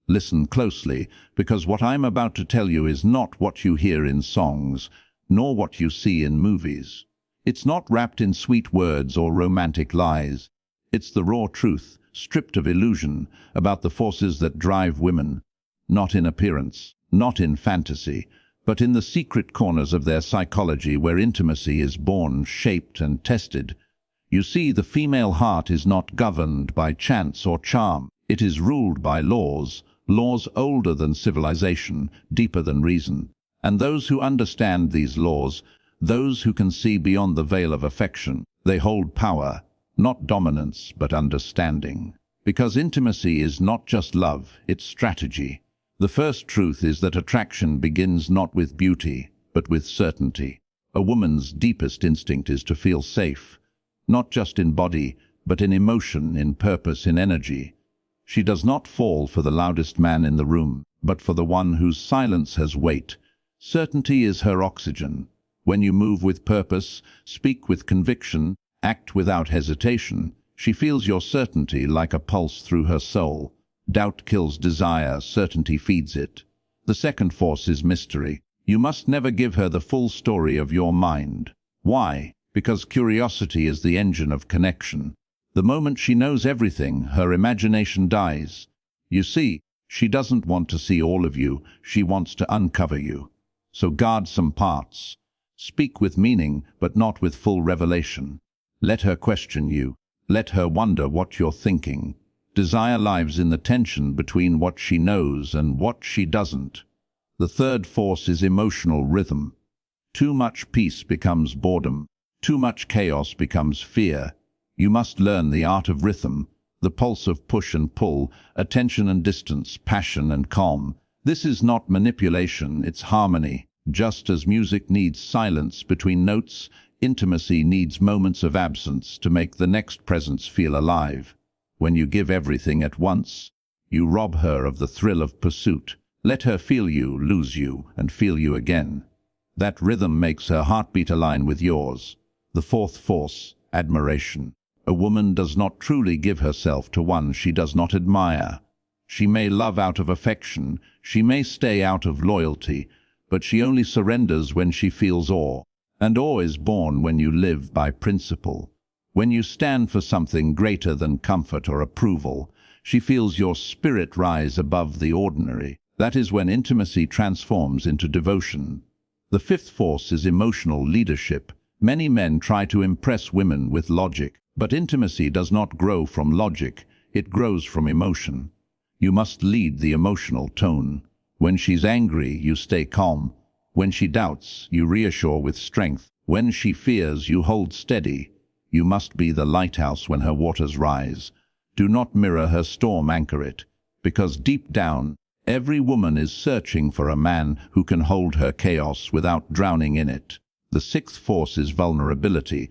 Listen closely, because what I'm about to tell you is not what you hear in songs, nor what you see in movies. It's not wrapped in sweet words or romantic lies. It's the raw truth, stripped of illusion, about the forces that drive women, not in appearance, not in fantasy, but in the secret corners of their psychology where intimacy is born, shaped and tested. You see, the female heart is not governed by chance or charm. It is ruled by laws, laws older than civilization, deeper than reason. And those who understand these laws, those who can see beyond the veil of affection, they hold power, not dominance, but understanding. Because intimacy is not just love, it's strategy. The first truth is that attraction begins not with beauty, but with certainty. A woman's deepest instinct is to feel safe, not just in body, but in emotion, in purpose, in energy. She does not fall for the loudest man in the room, but for the one whose silence has weight. Certainty is her oxygen. When you move with purpose, speak with conviction, act without hesitation, she feels your certainty like a pulse through her soul. Doubt kills desire, certainty feeds it. The second force is mystery. You must never give her the full story of your mind. Why? Because curiosity is the engine of connection. The moment she knows everything, her imagination dies. You see, she doesn't want to see all of you, she wants to uncover you. So guard some parts. Speak with meaning, but not with full revelation. Let her question you. Let her wonder what you're thinking. Desire lives in the tension between what she knows and what she doesn't. The third force is emotional rhythm. Too much peace becomes boredom. Too much chaos becomes fear. You must learn the art of rhythm, the pulse of push and pull, attention and distance, passion and calm. This is not manipulation, it's harmony. Just as music needs silence between notes, intimacy needs moments of absence to make the next presence feel alive. When you give everything at once, you rob her of the thrill of pursuit. Let her feel you, lose you, and feel you again. That rhythm makes her heartbeat align with yours. The fourth force, admiration. A woman does not truly give herself to one she does not admire. She may love out of affection, she may stay out of loyalty, but she only surrenders when she feels awe. And awe is born when you live by principle. When you stand for something greater than comfort or approval, she feels your spirit rise above the ordinary. That is when intimacy transforms into devotion. The fifth force is emotional leadership. Many men try to impress women with logic, but intimacy does not grow from logic, it grows from emotion. You must lead the emotional tone. When she's angry, you stay calm. When she doubts, you reassure with strength. When she fears, you hold steady. You must be the lighthouse when her waters rise. Do not mirror her storm, anchor it. Because deep down, every woman is searching for a man who can hold her chaos without drowning in it. The sixth force is vulnerability,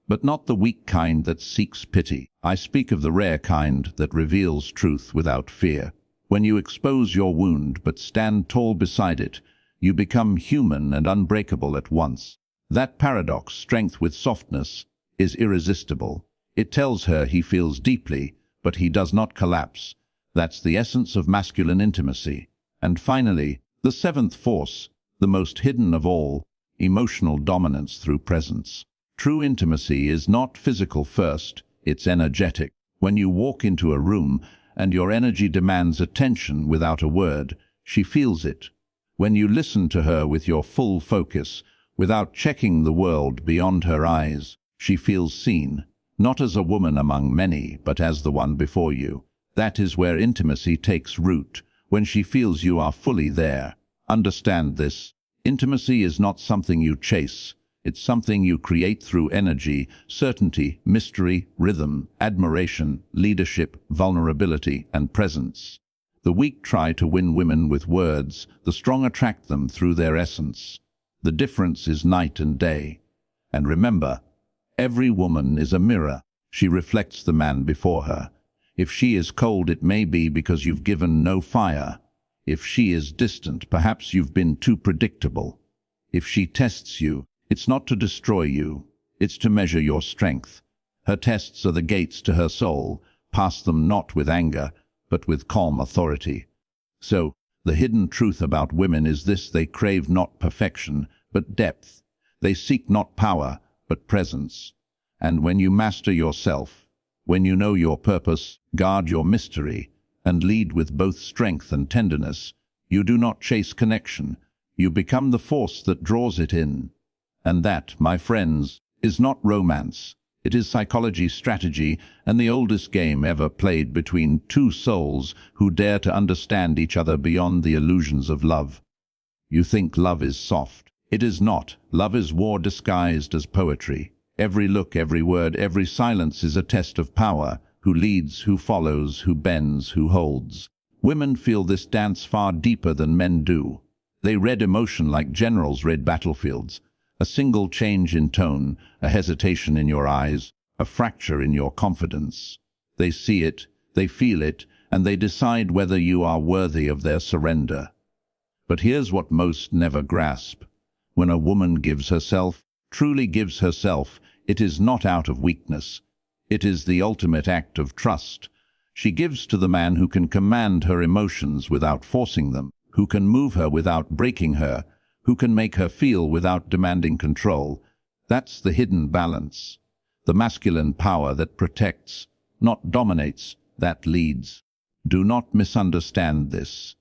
but not the weak kind that seeks pity. I speak of the rare kind that reveals truth without fear. When you expose your wound but stand tall beside it, you become human and unbreakable at once. That paradox, strength with softness, is irresistible. It tells her he feels deeply, but he does not collapse. That's the essence of masculine intimacy. And finally, the seventh force, the most hidden of all, emotional dominance through presence. True intimacy is not physical first, it's energetic. When you walk into a room and your energy demands attention without a word, she feels it. When you listen to her with your full focus, without checking the world beyond her eyes, she feels seen, not as a woman among many, but as the one before you. That is where intimacy takes root, when she feels you are fully there. Understand this. Intimacy is not something you chase. It's something you create through energy, certainty, mystery, rhythm, admiration, leadership, vulnerability, and presence. The weak try to win women with words, the strong attract them through their essence. The difference is night and day. And remember, every woman is a mirror. She reflects the man before her. If she is cold, it may be because you've given no fire. If she is distant, perhaps you've been too predictable. If she tests you, it's not to destroy you, it's to measure your strength. Her tests are the gates to her soul. Pass them not with anger, but with calm authority. So, the hidden truth about women is this: they crave not perfection, but depth. They seek not power, but presence. And when you master yourself, when you know your purpose, guard your mystery, and lead with both strength and tenderness, you do not chase connection. You become the force that draws it in. And that, my friends, is not romance. It is psychology, strategy, and the oldest game ever played between two souls who dare to understand each other beyond the illusions of love. You think love is soft. It is not. Love is war disguised as poetry. Every look, every word, every silence is a test of power. Who leads, who follows, who bends, who holds. Women feel this dance far deeper than men do. They read emotion like generals read battlefields. A single change in tone, a hesitation in your eyes, a fracture in your confidence. They see it, they feel it, and they decide whether you are worthy of their surrender. But here's what most never grasp. When a woman gives herself, truly gives herself, it is not out of weakness. It is the ultimate act of trust. She gives to the man who can command her emotions without forcing them, who can move her without breaking her, who can make her feel without demanding control. That's the hidden balance. The masculine power that protects, not dominates, that leads. Do not misunderstand this.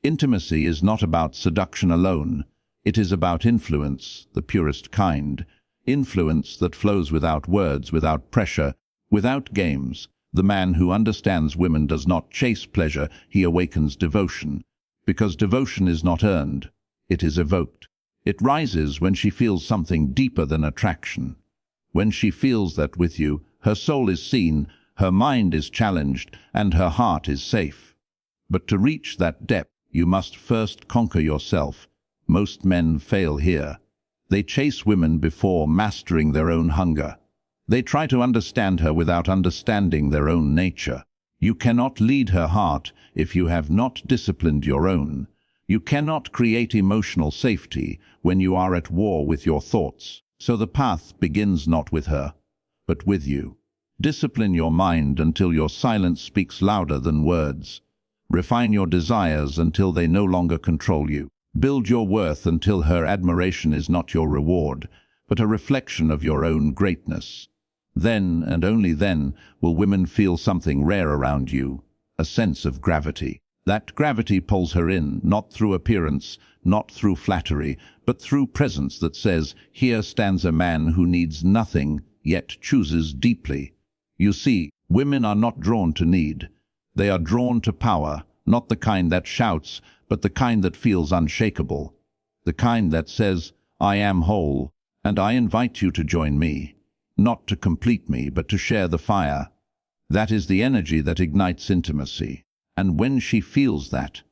Intimacy is not about seduction alone. It is about influence, the purest kind. Influence that flows without words, without pressure, without games. The man who understands women does not chase pleasure, he awakens devotion. Because devotion is not earned, it is evoked. It rises when she feels something deeper than attraction. When she feels that with you, her soul is seen, her mind is challenged, and her heart is safe. But to reach that depth, you must first conquer yourself. Most men fail here. They chase women before mastering their own hunger. They try to understand her without understanding their own nature. You cannot lead her heart if you have not disciplined your own. You cannot create emotional safety when you are at war with your thoughts. So the path begins not with her, but with you. Discipline your mind until your silence speaks louder than words. Refine your desires until they no longer control you. Build your worth until her admiration is not your reward, but a reflection of your own greatness. Then, and only then, will women feel something rare around you, a sense of gravity. That gravity pulls her in, not through appearance, not through flattery, but through presence that says, here stands a man who needs nothing, yet chooses deeply. You see, women are not drawn to need. They are drawn to power, not the kind that shouts, but the kind that feels unshakable. The kind that says, I am whole, and I invite you to join me. Not to complete me, but to share the fire. That is the energy that ignites intimacy. And when she feels that,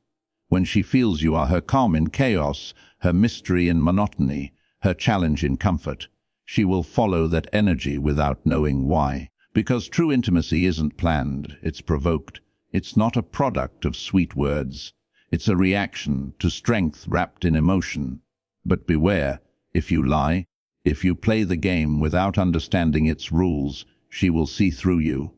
when she feels you are her calm in chaos, her mystery in monotony, her challenge in comfort, she will follow that energy without knowing why. Because true intimacy isn't planned, it's provoked. It's not a product of sweet words. It's a reaction to strength wrapped in emotion. But beware, if you lie, if you play the game without understanding its rules, she will see through you.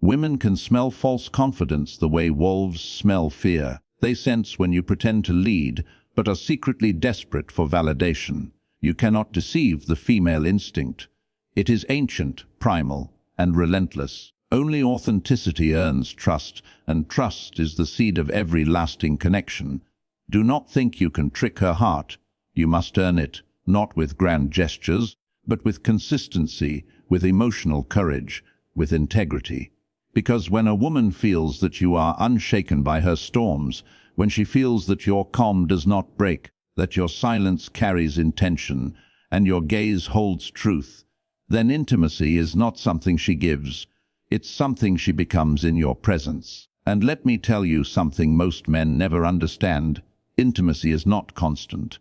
Women can smell false confidence the way wolves smell fear. They sense when you pretend to lead, but are secretly desperate for validation. You cannot deceive the female instinct. It is ancient, primal, and relentless. Only authenticity earns trust, and trust is the seed of every lasting connection. Do not think you can trick her heart. You must earn it, not with grand gestures, but with consistency, with emotional courage, with integrity. Because when a woman feels that you are unshaken by her storms, when she feels that your calm does not break, that your silence carries intention, and your gaze holds truth, then intimacy is not something she gives. It's something she becomes in your presence. And let me tell you something most men never understand. Intimacy is not constant.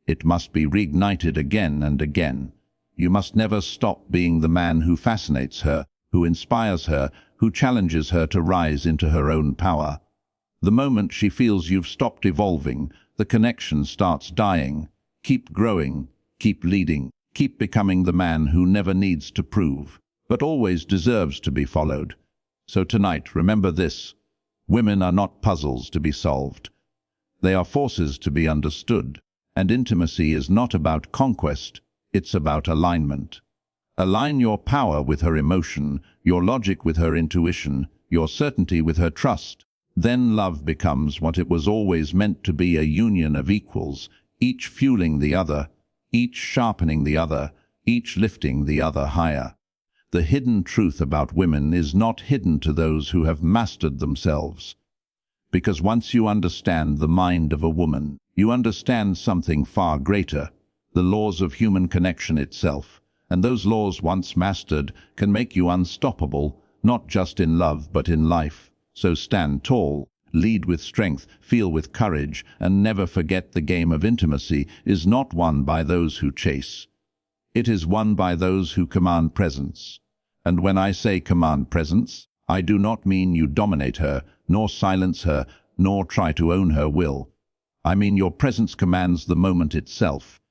It must be reignited again and again. You must never stop being the man who fascinates her, who inspires her, who challenges her to rise into her own power. The moment she feels you've stopped evolving, the connection starts dying. Keep growing, keep leading, keep becoming the man who never needs to prove, but always deserves to be followed. So tonight, remember this. Women are not puzzles to be solved. They are forces to be understood. And intimacy is not about conquest, it's about alignment. Align your power with her emotion, your logic with her intuition, your certainty with her trust. Then love becomes what it was always meant to be, a union of equals, each fueling the other, each sharpening the other, each lifting the other higher. The hidden truth about women is not hidden to those who have mastered themselves. Because once you understand the mind of a woman, you understand something far greater, the laws of human connection itself. And those laws, once mastered, can make you unstoppable, not just in love but in life. So stand tall, lead with strength, feel with courage, and never forget the game of intimacy is not won by those who chase. It is won by those who command presence. And when I say command presence, I do not mean you dominate her, nor silence her, nor try to own her will. I mean your presence commands the moment itself.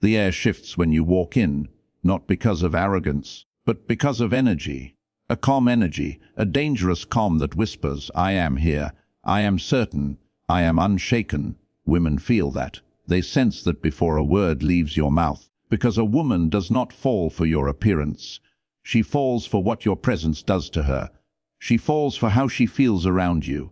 The air shifts when you walk in, not because of arrogance, but because of energy. A calm energy, a dangerous calm that whispers, I am here, I am certain, I am unshaken. Women feel that. They sense that before a word leaves your mouth, because a woman does not fall for your appearance. She falls for what your presence does to her. She falls for how she feels around you.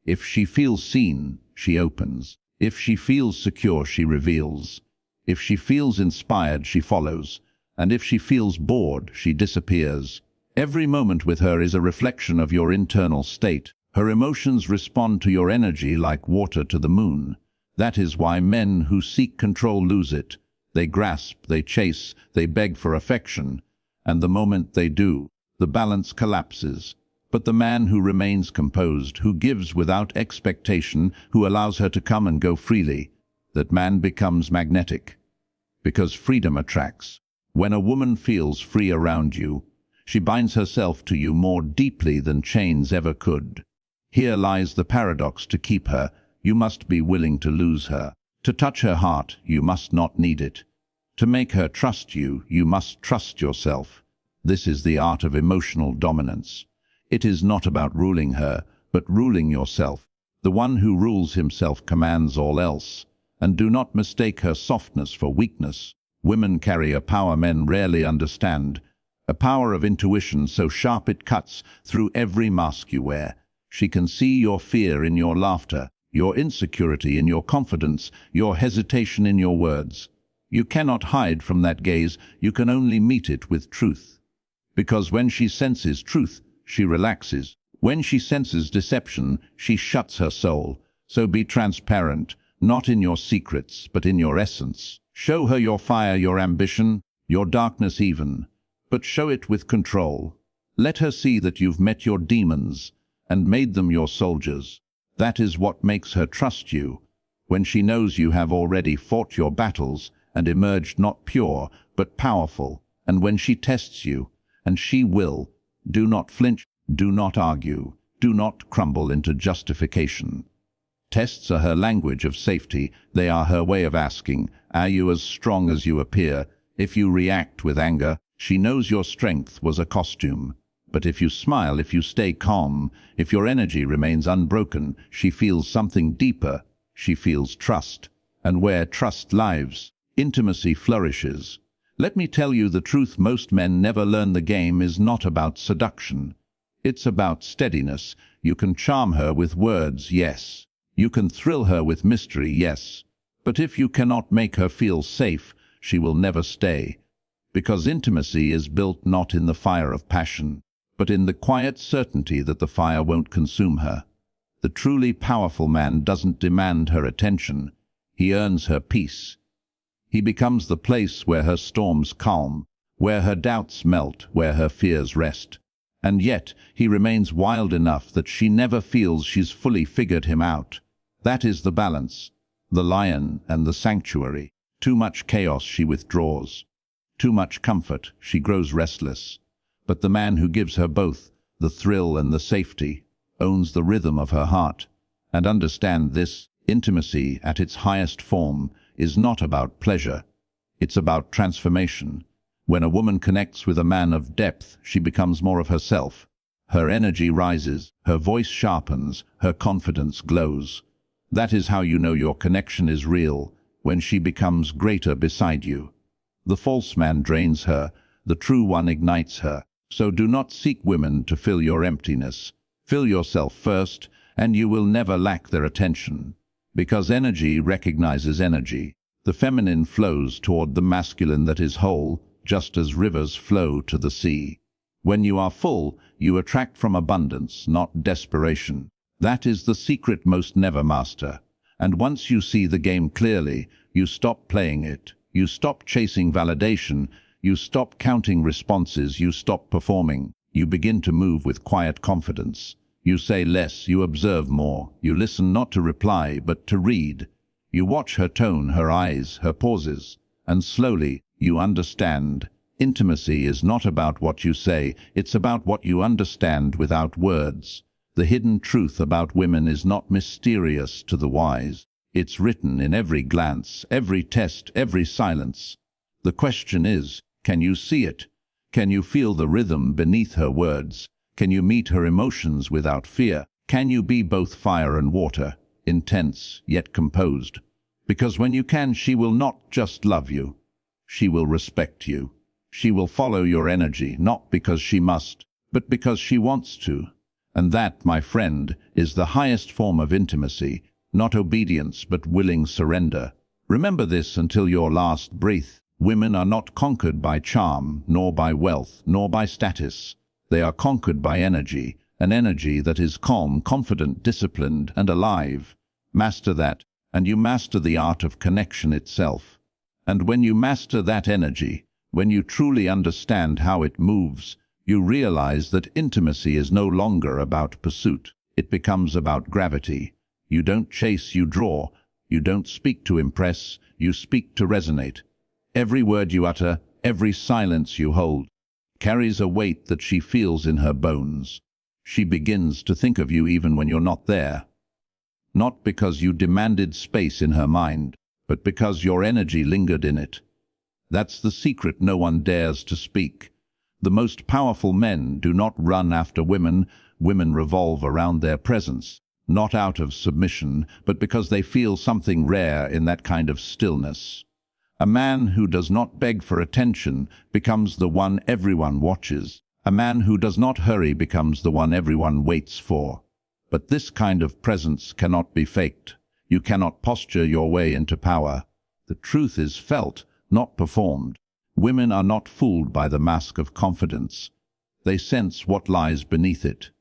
If she feels seen, she opens. If she feels secure, she reveals. If she feels inspired, she follows. And if she feels bored, she disappears. Every moment with her is a reflection of your internal state. Her emotions respond to your energy like water to the moon. That is why men who seek control lose it. They grasp, they chase, they beg for affection. And the moment they do, the balance collapses. But the man who remains composed, who gives without expectation, who allows her to come and go freely, that man becomes magnetic. Because freedom attracts. When a woman feels free around you, she binds herself to you more deeply than chains ever could. Here lies the paradox. To keep her, you must be willing to lose her. To touch her heart, you must not need it. To make her trust you, you must trust yourself. This is the art of emotional dominance. It is not about ruling her, but ruling yourself. The one who rules himself commands all else. And do not mistake her softness for weakness. Women carry a power men rarely understand, a power of intuition so sharp it cuts through every mask you wear. She can see your fear in your laughter, your insecurity in your confidence, your hesitation in your words. You cannot hide from that gaze, you can only meet it with truth. Because when she senses truth, she relaxes. When she senses deception, she shuts her soul. So be transparent, not in your secrets, but in your essence. Show her your fire, your ambition, your darkness even, but show it with control. Let her see that you've met your demons and made them your soldiers. That is what makes her trust you, when she knows you have already fought your battles and emerged not pure, but powerful. And when she tests you, and she will, do not flinch, do not argue, do not crumble into justification. Tests are her language of safety. They are her way of asking, are you as strong as you appear? If you react with anger, she knows your strength was a costume. But if you smile, if you stay calm, if your energy remains unbroken, she feels something deeper. She feels trust. And where trust lives, intimacy flourishes. Let me tell you the truth, most men never learn. The game is not about seduction. It's about steadiness. You can charm her with words, yes. You can thrill her with mystery, yes. But if you cannot make her feel safe, she will never stay. Because intimacy is built not in the fire of passion, but in the quiet certainty that the fire won't consume her. The truly powerful man doesn't demand her attention. He earns her peace. He becomes the place where her storms calm, where her doubts melt, where her fears rest. And yet he remains wild enough that she never feels she's fully figured him out. That is the balance, the lion and the sanctuary. Too much chaos, she withdraws. Too much comfort, she grows restless. But the man who gives her both, the thrill and the safety, owns the rhythm of her heart. And understand this, intimacy at its highest form is not about pleasure. It's about transformation. When a woman connects with a man of depth, she becomes more of herself. Her energy rises, her voice sharpens, her confidence glows. That is how you know your connection is real, when she becomes greater beside you. The false man drains her, the true one ignites her. So do not seek women to fill your emptiness. Fill yourself first, and you will never lack their attention. Because energy recognizes energy. The feminine flows toward the masculine that is whole, just as rivers flow to the sea. When you are full, you attract from abundance, not desperation. That is the secret most never master. And once you see the game clearly, you stop playing it. You stop chasing validation. You stop counting responses. You stop performing. You begin to move with quiet confidence. You say less, you observe more. You listen not to reply, but to read. You watch her tone, her eyes, her pauses. And slowly, you understand. Intimacy is not about what you say, it's about what you understand without words. The hidden truth about women is not mysterious to the wise. It's written in every glance, every test, every silence. The question is, can you see it? Can you feel the rhythm beneath her words? Can you meet her emotions without fear? Can you be both fire and water, intense yet composed? Because when you can, she will not just love you. She will respect you. She will follow your energy, not because she must, but because she wants to. And that, my friend, is the highest form of intimacy, not obedience but willing surrender. Remember this until your last breath. Women are not conquered by charm, nor by wealth, nor by status. They are conquered by energy, an energy that is calm, confident, disciplined, and alive. Master that, and you master the art of connection itself. And when you master that energy, when you truly understand how it moves, you realize that intimacy is no longer about pursuit. It becomes about gravity. You don't chase, you draw. You don't speak to impress, you speak to resonate. Every word you utter, every silence you hold, carries a weight that she feels in her bones. She begins to think of you even when you're not there. Not because you demanded space in her mind, but because your energy lingered in it. That's the secret no one dares to speak. The most powerful men do not run after women. Women revolve around their presence, not out of submission, but because they feel something rare in that kind of stillness. A man who does not beg for attention becomes the one everyone watches. A man who does not hurry becomes the one everyone waits for. But this kind of presence cannot be faked. You cannot posture your way into power. The truth is felt, not performed. Women are not fooled by the mask of confidence. They sense what lies beneath it.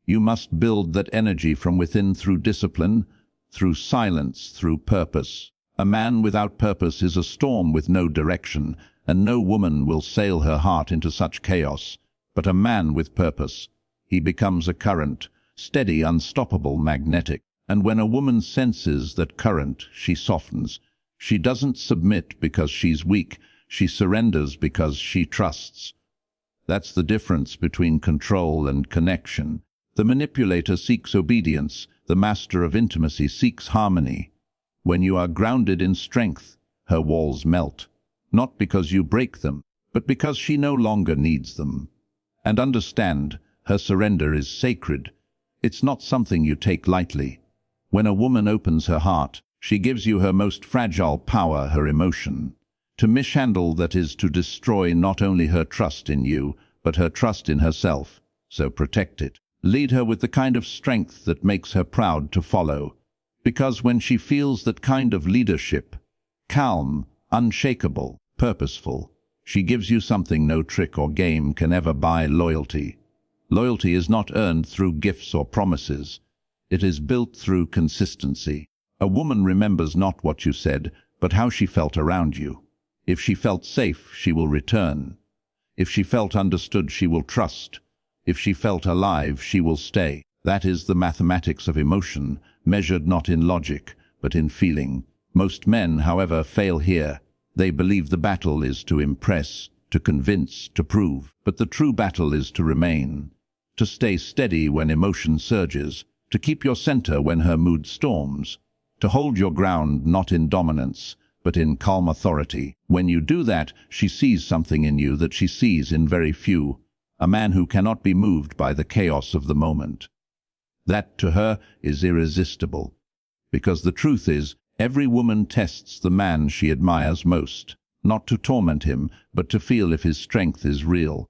You must build that energy from within through discipline, through silence, through purpose. A man without purpose is a storm with no direction, and no woman will sail her heart into such chaos. But a man with purpose, he becomes a current, steady, unstoppable, magnetic. And when a woman senses that current, she softens. She doesn't submit because she's weak, she surrenders because she trusts. That's the difference between control and connection. The manipulator seeks obedience, the master of intimacy seeks harmony. When you are grounded in strength, her walls melt, not because you break them, but because she no longer needs them. And understand, her surrender is sacred. It's not something you take lightly. When a woman opens her heart, she gives you her most fragile power, her emotion. To mishandle that is to destroy not only her trust in you, but her trust in herself. So protect it. Lead her with the kind of strength that makes her proud to follow. Because when she feels that kind of leadership, calm, unshakable, purposeful, she gives you something no trick or game can ever buy: loyalty. Loyalty is not earned through gifts or promises. It is built through consistency. A woman remembers not what you said, but how she felt around you. If she felt safe, she will return. If she felt understood, she will trust. If she felt alive, she will stay. That is the mathematics of emotion, measured not in logic, but in feeling. Most men, however, fail here. They believe the battle is to impress, to convince, to prove. But the true battle is to remain, to stay steady when emotion surges, to keep your center when her mood storms, to hold your ground not in dominance, but in calm authority. When you do that, she sees something in you that she sees in very few, a man who cannot be moved by the chaos of the moment. That, to her, is irresistible. Because the truth is, every woman tests the man she admires most, not to torment him, but to feel if his strength is real.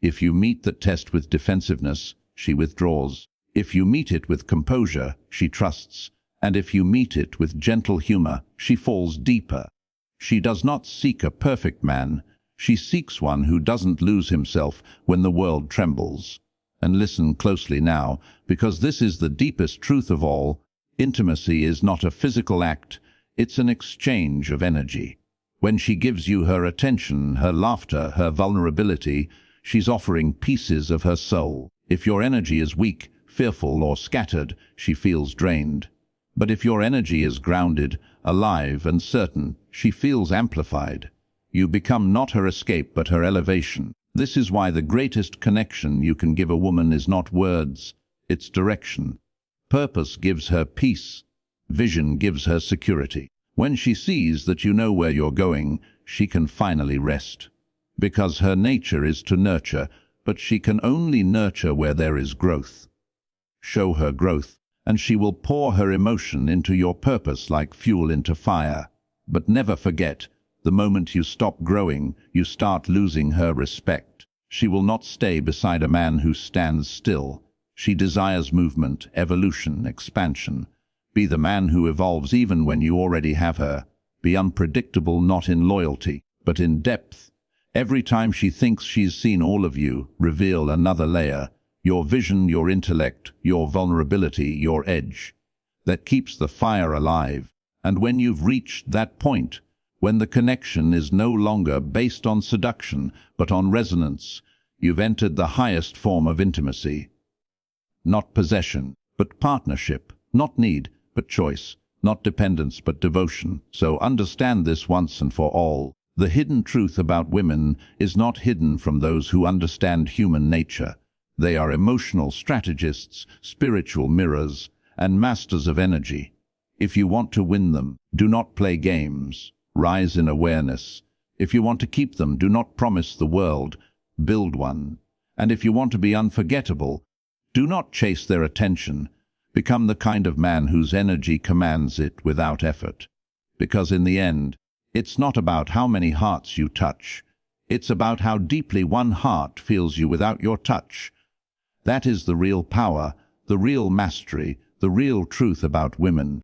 If you meet that test with defensiveness, she withdraws. If you meet it with composure, she trusts. And if you meet it with gentle humor, she falls deeper. She does not seek a perfect man. She seeks one who doesn't lose himself when the world trembles. And listen closely now, because this is the deepest truth of all. Intimacy is not a physical act, it's an exchange of energy. When she gives you her attention, her laughter, her vulnerability, she's offering pieces of her soul. If your energy is weak, fearful, or scattered, she feels drained. But if your energy is grounded, alive, and certain, she feels amplified. You become not her escape, but her elevation. This is why the greatest connection you can give a woman is not words, it's direction. Purpose gives her peace. Vision gives her security. When she sees that you know where you're going, she can finally rest. Because her nature is to nurture, but she can only nurture where there is growth. Show her growth, and she will pour her emotion into your purpose like fuel into fire. But never forget, the moment you stop growing, you start losing her respect. She will not stay beside a man who stands still. She desires movement, evolution, expansion. Be the man who evolves even when you already have her. Be unpredictable not in loyalty, but in depth. Every time she thinks she's seen all of you, reveal another layer. Your vision, your intellect, your vulnerability, your edge. That keeps the fire alive. And when you've reached that point, when the connection is no longer based on seduction, but on resonance, you've entered the highest form of intimacy. Not possession, but partnership. Not need, but choice. Not dependence, but devotion. So understand this once and for all. The hidden truth about women is not hidden from those who understand human nature. They are emotional strategists, spiritual mirrors, and masters of energy. If you want to win them, do not play games. Rise in awareness. If you want to keep them, do not promise the world. Build one. And if you want to be unforgettable, do not chase their attention. Become the kind of man whose energy commands it without effort. Because in the end, it's not about how many hearts you touch. It's about how deeply one heart feels you without your touch. That is the real power, the real mastery, the real truth about women.